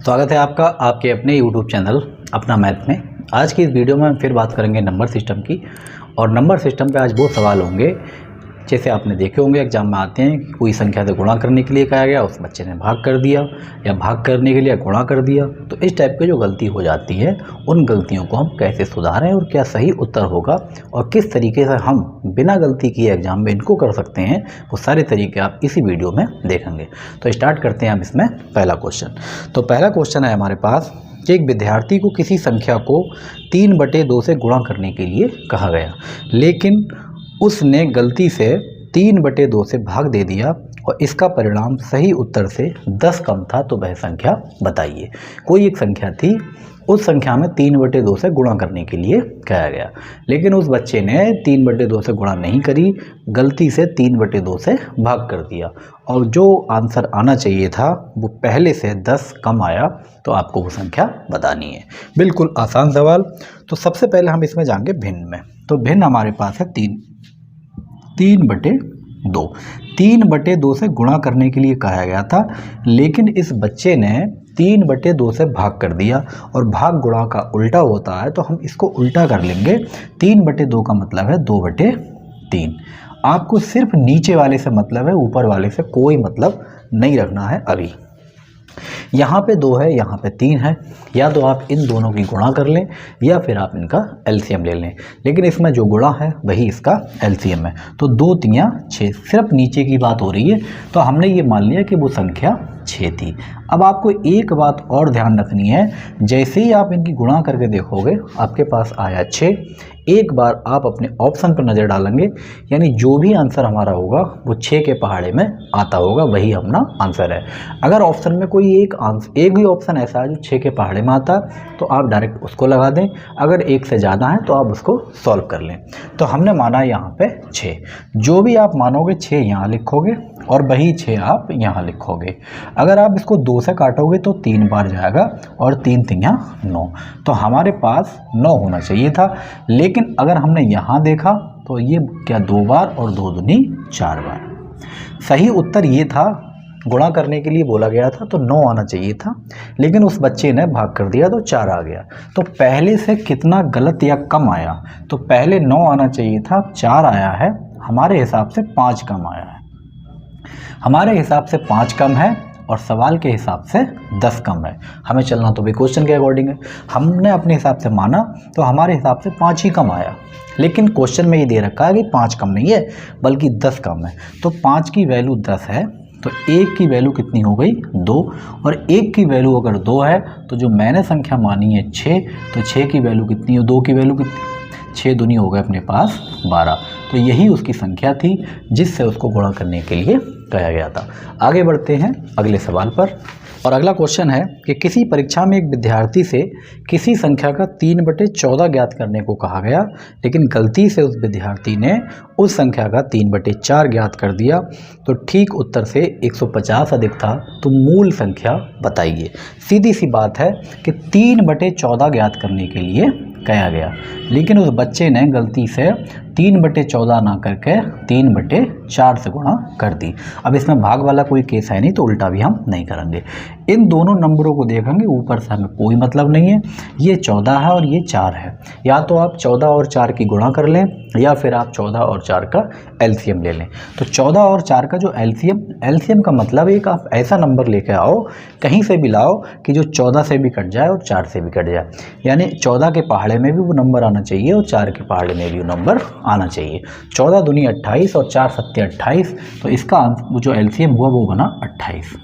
स्वागत है आपका आपके अपने YouTube चैनल अपना मैथ में। आज की इस वीडियो में हम फिर बात करेंगे नंबर सिस्टम की। और नंबर सिस्टम पे आज वो सवाल होंगे जैसे आपने देखे होंगे एग्जाम में आते हैं कि कोई संख्या से गुणा करने के लिए कहा गया, उस बच्चे ने भाग कर दिया, या भाग करने के लिए गुणा कर दिया। तो इस टाइप की जो गलती हो जाती है उन गलतियों को हम कैसे सुधारें और क्या सही उत्तर होगा और किस तरीके से हम बिना गलती किए एग्जाम में इनको कर सकते हैं, वो सारे तरीके आप इसी वीडियो में देखेंगे। तो स्टार्ट करते हैं हम इसमें पहला क्वेश्चन। तो पहला क्वेश्चन है हमारे पास कि एक विद्यार्थी को किसी संख्या को 3/2 से गुणा करने के लिए कहा गया, लेकिन उसने गलती से 3/2 से भाग दे दिया और इसका परिणाम सही उत्तर से 10 कम था। तो वह संख्या बताइए। कोई एक संख्या थी, उस संख्या में 3/2 से गुणा करने के लिए कहा गया, लेकिन उस बच्चे ने 3/2 से गुणा नहीं करी, गलती से 3/2 से भाग कर दिया और जो आंसर आना चाहिए था वो पहले से 10 कम आया। तो आपको वो संख्या बतानी है। बिल्कुल आसान सवाल। तो सबसे पहले हम इसमें जाएंगे भिन्न में। तो भिन्न हमारे पास है 3/2। 3/2 से गुणा करने के लिए कहा गया था, लेकिन इस बच्चे ने 3/2 से भाग कर दिया और भाग गुणा का उल्टा होता है, तो हम इसको उल्टा कर लेंगे। 3/2 का मतलब है 2/3। आपको सिर्फ नीचे वाले से मतलब है, ऊपर वाले से कोई मतलब नहीं रखना है। अभी यहाँ पे 2 है, यहाँ पे 3 है, या तो आप इन दोनों की गुणा कर लें या फिर आप इनका एलसीएम ले लें, लेकिन इसमें जो गुणा है वही इसका एलसीएम है। तो 2 3 6, सिर्फ नीचे की बात हो रही है, तो हमने ये मान लिया कि वो संख्या 6 थी। अब आपको एक बात और ध्यान रखनी है, जैसे ही आप इनकी गुणा करके देखोगे आपके पास आया 6। एक बार आप अपने ऑप्शन पर नज़र डालेंगे, यानी जो भी आंसर हमारा होगा वो 6 के पहाड़े में आता होगा, वही अपना आंसर है। अगर ऑप्शन में कोई एक भी ऑप्शन ऐसा है जो 6 के पहाड़े में आता है तो आप डायरेक्ट उसको लगा दें। अगर एक से ज़्यादा है तो आप उसको सॉल्व कर लें। तो हमने माना यहाँ पे 6, जो भी आप मानोगे 6 यहाँ लिखोगे और वही 6 आप यहाँ लिखोगे। अगर आप इसको 2 से काटोगे तो 3 बार जाएगा और 3 3 9, तो हमारे पास 9 होना चाहिए था। लेकिन अगर हमने यहाँ देखा तो ये क्या 2 बार और 2 दूनी 4 बार। सही उत्तर ये था, गुणा करने के लिए बोला गया था तो 9 आना चाहिए था, लेकिन उस बच्चे ने भाग कर दिया तो 4 आ गया। तो पहले से कितना गलत या कम आया? तो पहले 9 आना चाहिए था, 4 आया है, हमारे हिसाब से 5 कम आया है। हमारे हिसाब से 5 कम है और सवाल के हिसाब से 10 कम है। हमें चलना तो भी क्वेश्चन के अकॉर्डिंग है। हमने अपने हिसाब से माना तो हमारे हिसाब से 5 ही कम आया, लेकिन क्वेश्चन में ये दे रखा है कि 5 कम नहीं है बल्कि 10 कम है। तो 5 की वैल्यू 10 है, तो 1 की वैल्यू कितनी हो गई 2, और 1 की वैल्यू अगर 2 है तो जो मैंने संख्या मानी है 6, तो 6 की वैल्यू कितनी हो, 2 की वैल्यू कितनी, 6 दूनी हो गए अपने पास 12। तो यही उसकी संख्या थी जिससे उसको गुणा करने के लिए कहा गया था। आगे बढ़ते हैं अगले सवाल पर। और अगला क्वेश्चन है कि किसी परीक्षा में एक विद्यार्थी से किसी संख्या का 3/14 ज्ञात करने को कहा गया, लेकिन गलती से उस विद्यार्थी ने उस संख्या का 3/4 ज्ञात कर दिया। तो ठीक उत्तर से 150 अधिक था, तो मूल संख्या बताइए। सीधी सी बात है कि 3/14 ज्ञात करने के लिए कहा गया, लेकिन उस बच्चे ने गलती से 3/14 ना करके 3/4 से गुणा कर दी। अब इसमें भाग वाला कोई केस है नहीं, तो उल्टा भी हम नहीं करेंगे। इन दोनों नंबरों को देखेंगे, ऊपर से हमें कोई मतलब नहीं है। ये 14 है और ये 4 है, या तो आप 14 और 4 की गुणा कर लें या फिर आप 14 और 4 का एलसीएम ले लें। तो 14 और 4 का जो एलसीएम का मतलब एक आप ऐसा नंबर लेके आओ, कहीं से भी लाओ कि जो 14 से भी कट जाए और 4 से भी कट जाए, यानी 14 के पहाड़े में भी वो नंबर आना चाहिए और 4 के पहाड़े में भी वो नंबर आना चाहिए। 14 दूनी 28 और 4 सत्ते 28, तो इसका जो एलसीएम हुआ वो बना 28।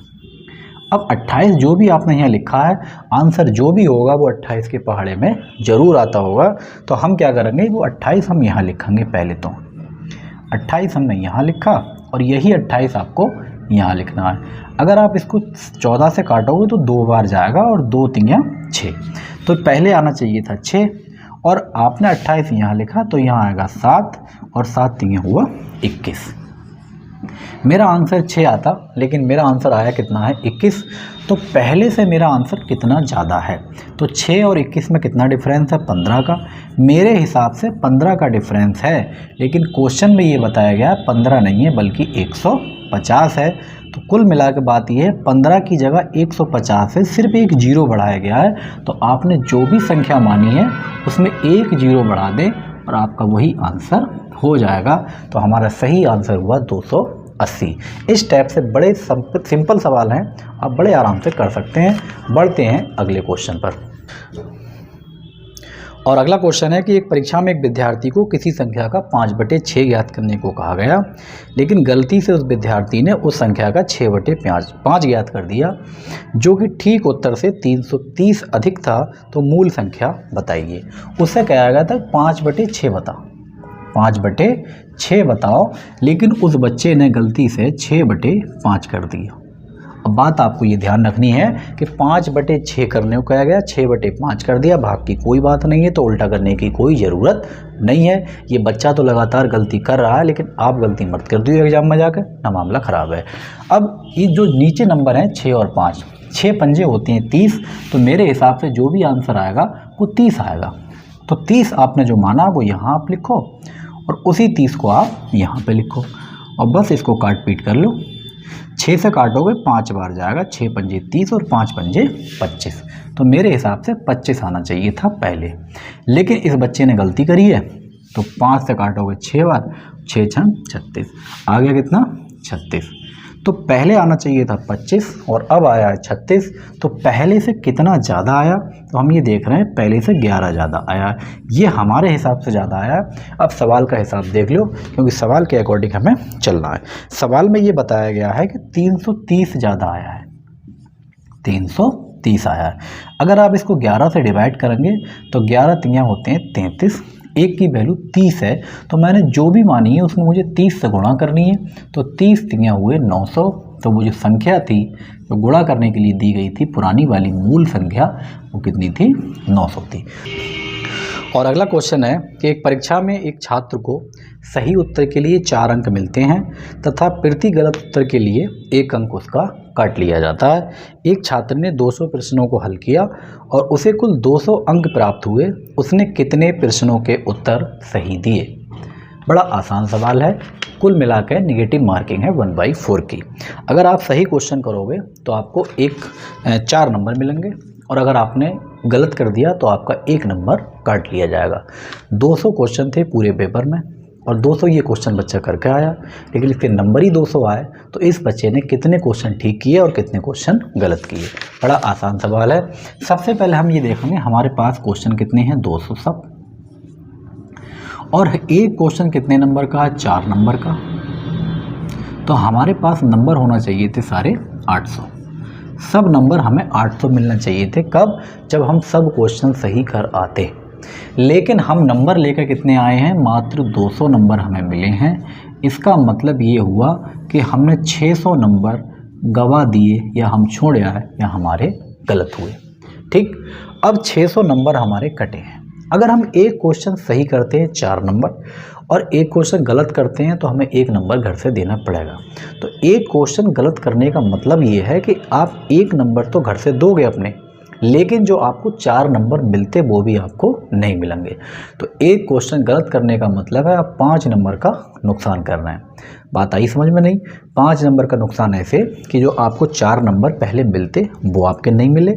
अब 28 जो भी आपने यहाँ लिखा है, आंसर जो भी होगा वो 28 के पहाड़े में ज़रूर आता होगा। तो हम क्या करेंगे, वो 28 हम यहाँ लिखेंगे। पहले तो 28 हमने यहाँ लिखा और यही 28 आपको यहाँ लिखना है। अगर आप इसको 14 से काटोगे तो 2 बार जाएगा और 2 3 6, तो पहले आना चाहिए था 6 और आपने 28 यहाँ लिखा, तो यहाँ आएगा 7 और 7 3 हुआ 21। मेरा आंसर 6 आता, लेकिन मेरा आंसर आया कितना है 21। तो पहले से मेरा आंसर कितना ज़्यादा है, तो 6 और 21 में कितना डिफरेंस है 15 का। मेरे हिसाब से 15 का डिफरेंस है, लेकिन क्वेश्चन में ये बताया गया 15 नहीं है बल्कि 100 150 है। तो कुल मिला के बात ये है 15 की जगह 150 से सिर्फ एक जीरो बढ़ाया गया है। तो आपने जो भी संख्या मानी है उसमें एक जीरो बढ़ा दें और आपका वही आंसर हो जाएगा। तो हमारा सही आंसर हुआ 280। इस टाइप से बड़े सिंपल सवाल हैं, आप बड़े आराम से कर सकते हैं। बढ़ते हैं अगले क्वेश्चन पर। और अगला क्वेश्चन है कि एक परीक्षा में एक विद्यार्थी को किसी संख्या का 5/6 ज्ञात करने को कहा गया, लेकिन गलती से उस विद्यार्थी ने उस संख्या का 6/5 ज्ञात कर दिया, जो कि ठीक उत्तर से 330 अधिक था। तो मूल संख्या बताइए। उससे कहा गया था 5/6 बताओ, 5/6 बताओ, लेकिन उस बच्चे ने गलती से 6/5 कर दिया। अब बात आपको ये ध्यान रखनी है कि 5/6 करने को कहा गया, 6/5 कर दिया, भाग की कोई बात नहीं है, तो उल्टा करने की कोई ज़रूरत नहीं है। ये बच्चा तो लगातार गलती कर रहा है, लेकिन आप गलती मत कर दो एग्जाम में जाकर, ना मामला ख़राब है। अब ये जो नीचे नंबर हैं 6 और 5, 6 पंजे होते हैं 30, तो मेरे हिसाब से जो भी आंसर आएगा वो 30 आएगा। तो 30 आपने जो माना वो यहाँ आप लिखो और उसी 30 को आप यहाँ पे लिखो और बस इसको काट पीट कर लो। 6 से काटोगे 5 बार जाएगा, 6 पंजे 30 और 5 पंजे 25। तो मेरे हिसाब से 25 आना चाहिए था पहले, लेकिन इस बच्चे ने गलती करी है। तो 5 से काटोगे 6 बार, 6 6 36, आ गया कितना 36। तो पहले आना चाहिए था 25 और अब आया है 36। तो पहले से कितना ज़्यादा आया, तो हम ये देख रहे हैं पहले से 11 ज़्यादा आया, ये हमारे हिसाब से ज़्यादा आया। अब सवाल का हिसाब देख लो, क्योंकि सवाल के अकॉर्डिंग हमें चलना है। सवाल में ये बताया गया है कि 330 ज़्यादा आया है, 330 आया है। अगर आप इसको 11 से डिवाइड करेंगे तो 11 तियाँ होते हैं 33, एक की वैल्यू 30 है, तो मैंने जो भी मानी है उसमें मुझे 30 से गुणा करनी है। तो 30 तियाँ हुए 900। तो वो जो संख्या थी जो गुणा करने के लिए दी गई थी, पुरानी वाली मूल संख्या, वो कितनी थी 900 थी। और अगला क्वेश्चन है कि एक परीक्षा में एक छात्र को सही उत्तर के लिए 4 अंक मिलते हैं तथा प्रति गलत उत्तर के लिए 1 अंक उसका काट लिया जाता है। एक छात्र ने 200 प्रश्नों को हल किया और उसे कुल 200 अंक प्राप्त हुए। उसने कितने प्रश्नों के उत्तर सही दिए? बड़ा आसान सवाल है। कुल मिलाकर निगेटिव मार्किंग है 1/4 की। अगर आप सही क्वेश्चन करोगे तो आपको 4 नंबर मिलेंगे और अगर आपने गलत कर दिया तो आपका 1 नंबर काट लिया जाएगा। 200 क्वेश्चन थे पूरे पेपर में और 200 ये क्वेश्चन बच्चा करके आया, लेकिन इसके नंबर ही 200 आए। तो इस बच्चे ने कितने क्वेश्चन ठीक किए और कितने क्वेश्चन गलत किए? बड़ा आसान सवाल है। सबसे पहले हम ये देखेंगे हमारे पास क्वेश्चन कितने हैं, 200 सब, और एक क्वेश्चन कितने नंबर का है, 4 नंबर का। तो हमारे पास नंबर होना चाहिए थे सारे 800। सब नंबर हमें 800 मिलना चाहिए थे। कब? जब हम सब क्वेश्चन सही कर आते। लेकिन हम नंबर लेकर कितने आए हैं, मात्र 200 नंबर हमें मिले हैं। इसका मतलब ये हुआ कि हमने 600 नंबर गवा दिए, या हम छोड़ आए, या हमारे गलत हुए। ठीक, अब 600 नंबर हमारे कटे हैं। अगर हम एक क्वेश्चन सही करते हैं 4 नंबर और एक क्वेश्चन गलत करते हैं तो हमें 1 नंबर घर से देना पड़ेगा। तो एक क्वेश्चन गलत करने का मतलब ये है कि आप 1 नंबर तो घर से दोगे अपने, लेकिन जो आपको 4 नंबर मिलते वो भी आपको नहीं मिलेंगे। तो एक क्वेश्चन गलत करने का मतलब है आप 5 नंबर का नुकसान कर रहे हैं। बात आई समझ में नहीं? 5 नंबर का नुकसान ऐसे कि जो आपको 4 नंबर पहले मिलते वो आपके नहीं मिले,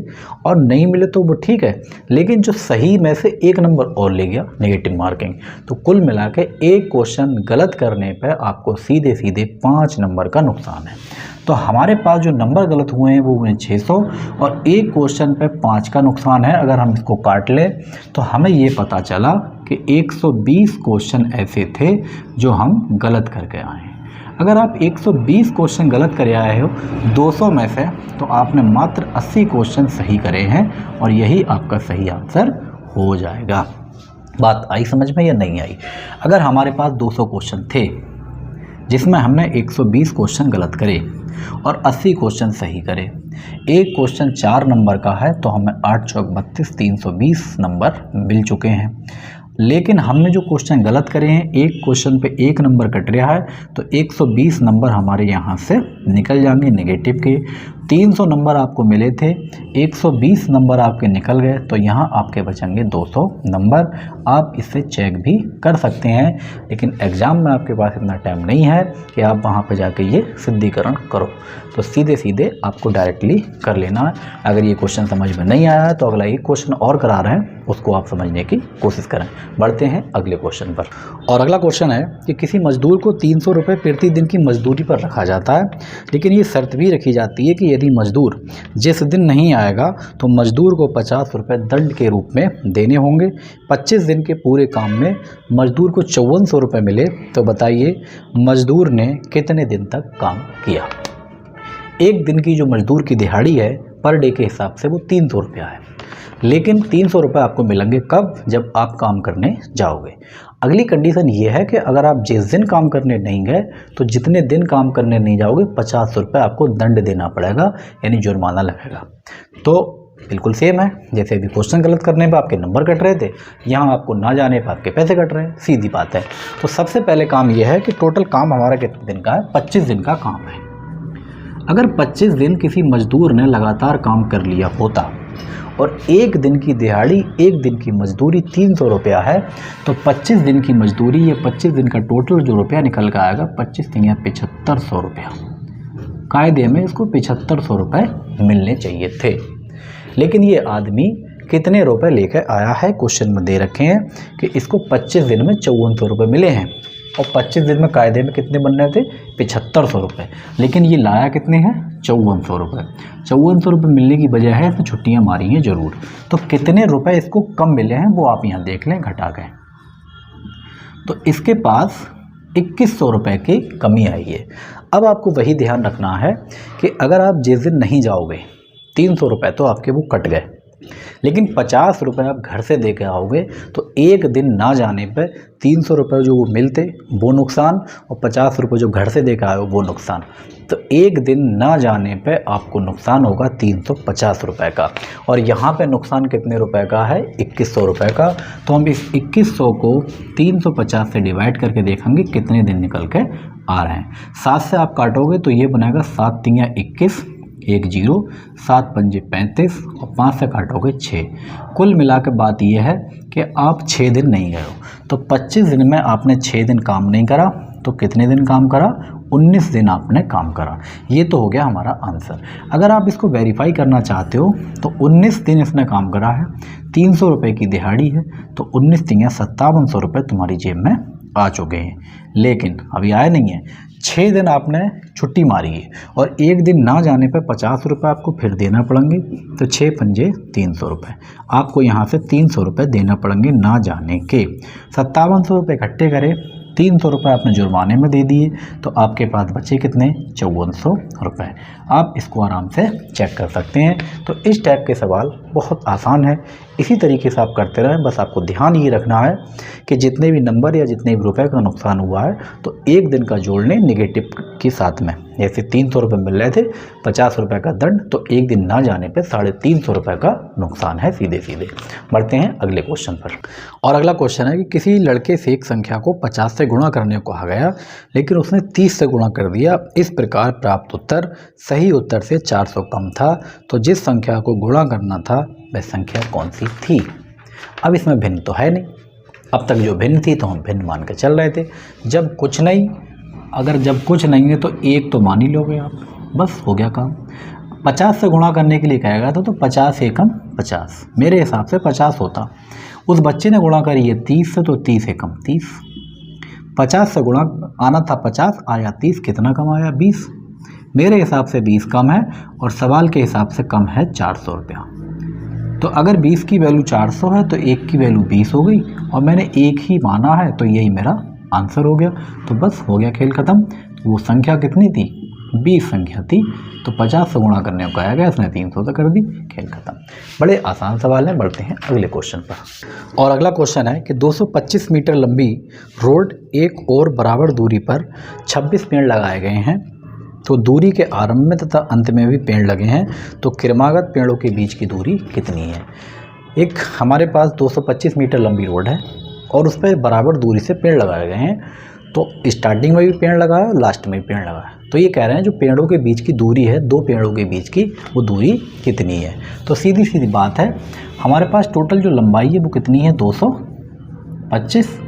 और नहीं मिले तो वो ठीक है, लेकिन जो सही में से 1 नंबर और ले गया, नेगेटिव मार्किंग। तो कुल मिला के एक क्वेश्चन गलत करने पर आपको सीधे सीधे 5 नंबर का नुकसान है। तो हमारे पास जो नंबर गलत हुए हैं वो हुए 600 और एक क्वेश्चन पे 5 का नुकसान है। अगर हम इसको काट लें तो हमें ये पता चला कि 120 क्वेश्चन ऐसे थे जो हम गलत करके आए हैं। अगर आप 120 क्वेश्चन गलत कर आए हो 200 में से, तो आपने मात्र 80 क्वेश्चन सही करे हैं और यही आपका सही आंसर हो जाएगा। बात आई समझ में या नहीं आई? अगर हमारे पास 200 क्वेश्चन थे जिसमें हमने 120 क्वेश्चन गलत करे और 80 क्वेश्चन सही करे, एक क्वेश्चन 4 नंबर का है तो हमें 8 चौक 32 320 नंबर मिल चुके हैं। लेकिन हमने जो क्वेश्चन गलत करे हैं, एक क्वेश्चन पे 1 नंबर कट रहा है, तो 120 नंबर हमारे यहाँ से निकल जाएंगे नेगेटिव के। 300 नंबर आपको मिले थे, 120 नंबर आपके निकल गए, तो यहाँ आपके बचेंगे 200 नंबर। आप इससे चेक भी कर सकते हैं, लेकिन एग्ज़ाम में आपके पास इतना टाइम नहीं है कि आप वहाँ पे जाके ये सिद्धिकरण करो, तो सीधे सीधे आपको डायरेक्टली कर लेना है। अगर ये क्वेश्चन समझ में नहीं आया है तो अगला एक क्वेश्चन और करा रहे हैं, उसको आप समझने की कोशिश करें। बढ़ते हैं अगले क्वेश्चन पर। और अगला क्वेश्चन है कि किसी मजदूर को 300 रुपये प्रतिदिन की मजदूरी पर रखा जाता है, लेकिन ये शर्त भी रखी जाती है कि यदि मजदूर जिस दिन नहीं आएगा तो मजदूर को 50 रुपये दंड के रूप में देने होंगे। 25 दिन के पूरे काम में मजदूर को 5400 रुपये मिले, तो बताइए मजदूर ने कितने दिन तक काम किया। एक दिन की जो मजदूर की दिहाड़ी है पर डे के हिसाब से वो 300 रुपया है, लेकिन 300 रुपये आपको मिलेंगे कब, जब आप काम करने जाओगे। अगली कंडीशन ये है कि अगर आप जिस दिन काम करने नहीं गए तो जितने दिन काम करने नहीं जाओगे 50 रुपये आपको दंड देना पड़ेगा, यानी जुर्माना लगेगा। तो बिल्कुल सेम है, जैसे अभी क्वेश्चन गलत करने पर आपके नंबर कट रहे थे, यहाँ आपको ना जाने पर आपके पैसे कट रहे हैं, सीधी बात है। तो सबसे पहले काम यह है कि टोटल काम हमारा कितने दिन का है, 25 दिन का काम है। अगर 25 दिन किसी मजदूर ने लगातार काम कर लिया होता और एक दिन की दिहाड़ी, एक दिन की मजदूरी 300 रुपया है, तो 25 दिन की मजदूरी या 25 दिन का टोटल जो रुपया निकल कर आएगा 25 या 7500 रुपया। कायदे में इसको 7500 रुपये मिलने चाहिए थे, लेकिन ये आदमी कितने रुपए लेकर आया है, क्वेश्चन में दे रखे हैं कि इसको 25 दिन में 5400 रुपये मिले हैं, और 25 दिन में कायदे में कितने बनने थे, 7500 रुपये, लेकिन ये लाया कितने हैं, 5400 रुपये। 5400 रुपये मिलने की वजह है इसने छुट्टियाँ मारी हैं ज़रूर, तो कितने रुपए इसको कम मिले हैं वो आप यहाँ देख लें घटा के। तो इसके पास 2100 रुपये की कमी आई है। अब आपको वही ध्यान रखना है कि अगर आप जिस दिन नहीं जाओगे 300 रुपये तो आपके वो कट गए, लेकिन 50 रुपये आप घर से दे के आओगे तो एक दिन ना जाने पर 300 रुपये जो वो मिलते वो नुकसान, और 50 रुपये जो घर से दे के आए वो नुकसान। तो एक दिन ना जाने पे आपको नुकसान होगा 350 रुपये का, और यहाँ पे नुकसान कितने रुपए का है, 2100 रुपये का। तो हम इस 2100 को 350 से डिवाइड करके देखेंगे कितने दिन निकल के आ रहे हैं। 7 से आप काटोगे तो ये बनेगा 7 तिया 21, 1 0, 7 पंजे 35, और 5 से काटोगे 6। कुल मिला के बात यह है कि आप 6 दिन नहीं गए हो, तो 25 दिन में आपने 6 दिन काम नहीं करा, तो कितने दिन काम करा, 19 दिन आपने काम करा। ये तो हो गया हमारा आंसर। अगर आप इसको वेरीफाई करना चाहते हो तो 19 दिन इसने काम करा है, 300 रुपये की दिहाड़ी है, तो 19 तिया 5700 रुपये तुम्हारी जेब में आ चुके हैं, लेकिन अभी आए नहीं है। 6 दिन आपने छुट्टी मारी है और एक दिन ना जाने पर 50 रुपये आपको फिर देना पड़ेंगे, तो 6 पंजे 300 रुपये आपको यहाँ से 300 रुपये देना पड़ेंगे ना जाने के। 5700 रुपये इकट्ठे करें, 300 रुपये आपने जुर्माने में दे दिए, तो आपके पास बचे कितने, 5400 रुपये। आप इसको आराम से चेक कर सकते हैं। तो इस टाइप के सवाल बहुत आसान है, इसी तरीके से आप करते रहें। बस आपको ध्यान ये रखना है कि जितने भी नंबर या जितने भी रुपए का नुकसान हुआ है तो एक दिन का जोड़ लें नेगेटिव के साथ में। जैसे 300 रुपये मिल रहे थे, 50 रुपये का दंड, तो एक दिन ना जाने पे 350 रुपये का नुकसान है सीधे सीधे। बढ़ते हैं अगले क्वेश्चन पर। और अगला क्वेश्चन है कि किसी लड़के से एक संख्या को 50 से गुणा करने को कहा गया, लेकिन उसने 30 से गुणा कर दिया। इस प्रकार प्राप्त उत्तर सही उत्तर से 400 कम था, तो जिस संख्या को गुणा करना था वह संख्या कौन सी थी। अब इसमें भिन्न तो है नहीं, अब तक जो भिन्न थी तो हम भिन्न मान के चल रहे थे। जब कुछ नहीं, अगर जब कुछ नहीं है तो एक तो मान ही लोगे आप, बस हो गया काम। 50 से गुणा करने के लिए कहा गया था, तो 50 एकम 50, मेरे हिसाब से 50 होता। उस बच्चे ने गुणा करी है 30 से, तो 30 एकम 30। 50 से गुणा आना था 50, आया 30, कितना कम आया, 20। मेरे हिसाब से 20 कम है और सवाल के हिसाब से कम है 400 रुपया। तो अगर 20 की वैल्यू 400 है तो 1 की वैल्यू 20 हो गई, और मैंने 1 ही माना है, तो यही मेरा आंसर हो गया। तो बस हो गया खेल ख़त्म। तो वो संख्या कितनी थी, 20 संख्या थी, तो 50 से गुणा करने को कहा गया, इसने 300 से कर दी, खेल खत्म। बड़े आसान सवाल हैं। बढ़ते हैं अगले क्वेश्चन पर। और अगला क्वेश्चन है कि 225 मीटर लंबी रोड एक और बराबर दूरी पर 26 पेड़ लगाए गए हैं, तो दूरी के आरंभ में तथा अंत में भी पेड़ लगे हैं, तो क्रमागत पेड़ों के बीच की दूरी कितनी है। एक हमारे पास 225 मीटर लंबी रोड है और उस पर बराबर दूरी से पेड़ लगाए गए हैं, तो स्टार्टिंग में भी पेड़ लगाया और लास्ट में भी पेड़ लगाया। तो ये कह रहे हैं जो पेड़ों के बीच की दूरी है, दो पेड़ों के बीच की, वो दूरी कितनी है। तो सीधी सीधी बात है, हमारे पास टोटल जो लंबाई है वो कितनी है 225,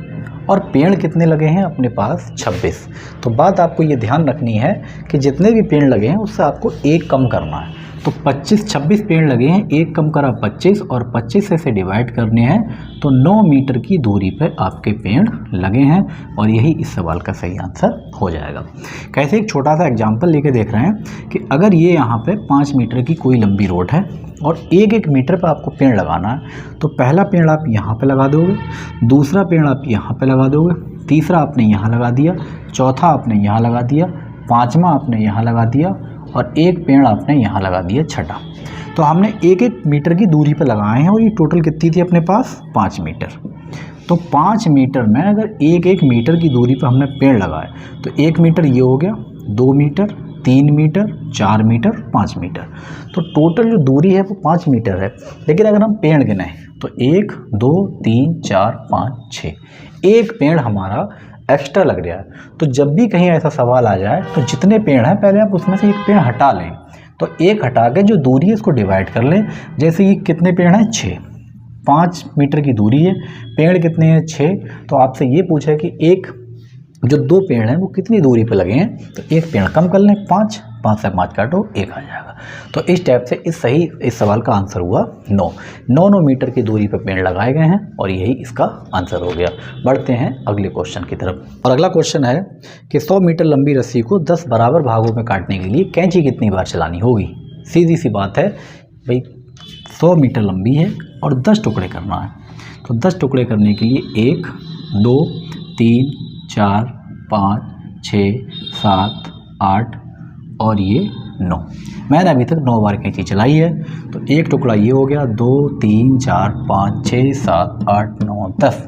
और पेड़ कितने लगे हैं अपने पास 26। तो बात आपको ये ध्यान रखनी है कि जितने भी पेड़ लगे हैं उससे आपको एक कम करना है। तो 26 पेड़ लगे हैं, एक कम करा 25 और 25 से डिवाइड करने हैं, तो 9 मीटर की दूरी पर आपके पेड़ लगे हैं और यही इस सवाल का सही आंसर हो जाएगा। कैसे एक छोटा सा एग्जांपल लेके देख रहे हैं कि अगर ये यहाँ पे 5 मीटर की कोई लंबी रोड है और एक मीटर पर आपको पेड़ लगाना है, तो पहला पेड़ आप यहाँ पे लगा दोगे, दूसरा पेड़ आप यहाँ पे लगा दोगे, तीसरा आपने यहाँ लगा दिया, चौथा आपने यहाँ लगा दिया, पाँचवा आपने यहाँ लगा दिया और एक पेड़ आपने यहाँ लगा दिया छठा। तो हमने एक मीटर की दूरी पर लगाए हैं और ये टोटल कितनी थी अपने पास 5 मीटर। तो 5 मीटर में अगर एक मीटर की दूरी पर हमने पेड़ लगाए तो 1 मीटर ये हो गया, 2 मीटर, 3 मीटर, 4 मीटर, 5 मीटर। तो टोटल जो दूरी है वो 5 मीटर है। लेकिन अगर हम पेड़ गिने तो 1 2 3 4 5 6, एक पेड़ हमारा एक्स्ट्रा लग रहा है। तो जब भी कहीं ऐसा सवाल आ जाए तो जितने पेड़ हैं पहले आप उसमें से एक पेड़ हटा लें। तो एक हटा के जो दूरी है उसको डिवाइड कर लें। जैसे ये कितने पेड़ हैं 6, 5 मीटर की दूरी है, पेड़ कितने हैं 6। तो आपसे ये पूछा है कि एक जो 2 पेड़ हैं वो कितनी दूरी पे लगे हैं, तो एक पेड़ कम कर लें, 5 से 5 काटो 1 आ जाएगा। तो इस टाइप से इस सवाल का आंसर हुआ 9 मीटर की दूरी पर पेड़ लगाए गए हैं और यही इसका आंसर हो गया। बढ़ते हैं अगले क्वेश्चन की तरफ। और अगला क्वेश्चन है कि 100 मीटर लंबी रस्सी को 10 बराबर भागों में काटने के लिए कैंची कितनी बार चलानी होगी। सीधी सी बात है भाई, 100 मीटर लंबी है और 10 टुकड़े करना है। तो 10 टुकड़े करने के लिए 1 2 3 4 5 6 7 8 और ये 9। मैंने अभी तक 9 बार कैंची चलाई है। तो एक टुकड़ा ये हो गया, 2 3 4 5 6 7 8 9 10।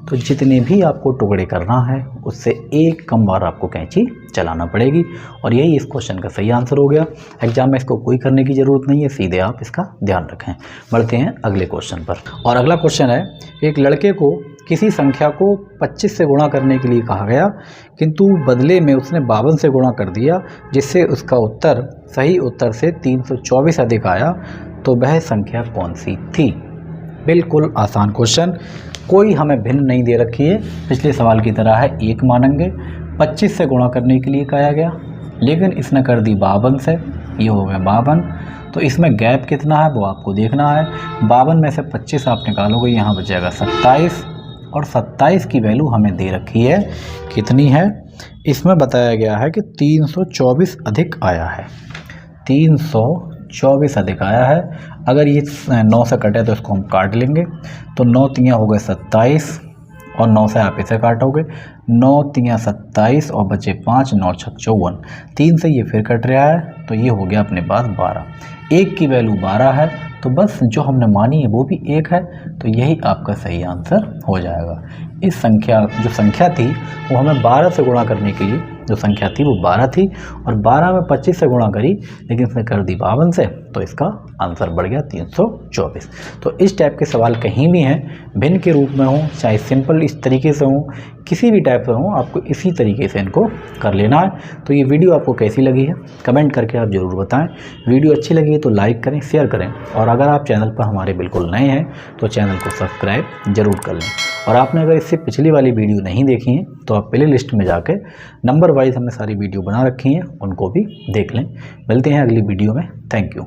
तो जितने भी आपको टुकड़े करना है उससे एक कम बार आपको कैंची चलाना पड़ेगी और यही इस क्वेश्चन का सही आंसर हो गया। एग्जाम में इसको कोई करने की ज़रूरत नहीं है, सीधे आप इसका ध्यान रखें। बढ़ते हैं अगले क्वेश्चन पर। और अगला क्वेश्चन है, एक लड़के को किसी संख्या को 25 से गुणा करने के लिए कहा गया, किंतु बदले में उसने 52 से गुणा कर दिया, जिससे उसका उत्तर सही उत्तर से 324 अधिक आया। तो वह संख्या कौन सी थी। बिल्कुल आसान क्वेश्चन, कोई हमें भिन्न नहीं दे रखी है, पिछले सवाल की तरह है। 1 मानेंगे, 25 से गुणा करने के लिए कहा गया, लेकिन इसने कर दी 52 से, ये हो गया 52। तो इसमें गैप कितना है वो आपको देखना है। 52 में से 25 आप निकालोगे, यहाँ बचेगा 27 और 27 की वैल्यू हमें दे रखी है कितनी है, इसमें बताया गया है कि 324 अधिक आया है। 324 अधिक आया है। अगर ये 9 से कटे तो इसको हम काट लेंगे। तो 9 तियाँ हो गए 27 और 9 से आप इसे काटोगे, 9 तियाँ 27 और बचे 5, 9 छक 54। 3 से ये फिर कट रहा है तो ये हो गया अपने पास 12। 1 की वैल्यू 12 है, तो बस जो हमने मानी है वो भी 1 है। तो यही आपका सही आंसर हो जाएगा। इस जो संख्या थी वो हमें 12 से गुणा करने के लिए, जो संख्या थी वो 12 थी और 12 में 25 से गुणा करी, लेकिन इसने कर दी 52 से, तो इसका आंसर बढ़ गया 324। तो इस टाइप के सवाल कहीं भी हैं, भिन्न के रूप में हो चाहे सिंपल इस तरीके से हो, किसी भी टाइप से हो, आपको इसी तरीके से इनको कर लेना है। तो ये वीडियो आपको कैसी लगी है कमेंट करके आप ज़रूर बताएं। वीडियो अच्छी लगी तो लाइक करें, शेयर करें और अगर आप चैनल पर हमारे बिल्कुल नए हैं तो चैनल को सब्सक्राइब जरूर कर लें। और आपने अगर इससे पिछली वाली वीडियो नहीं देखी है तो आप प्ले लिस्ट में जाके नंबर वाइज हमने सारी वीडियो बना रखी हैं, उनको भी देख लें। मिलते हैं अगली वीडियो में। Thank you.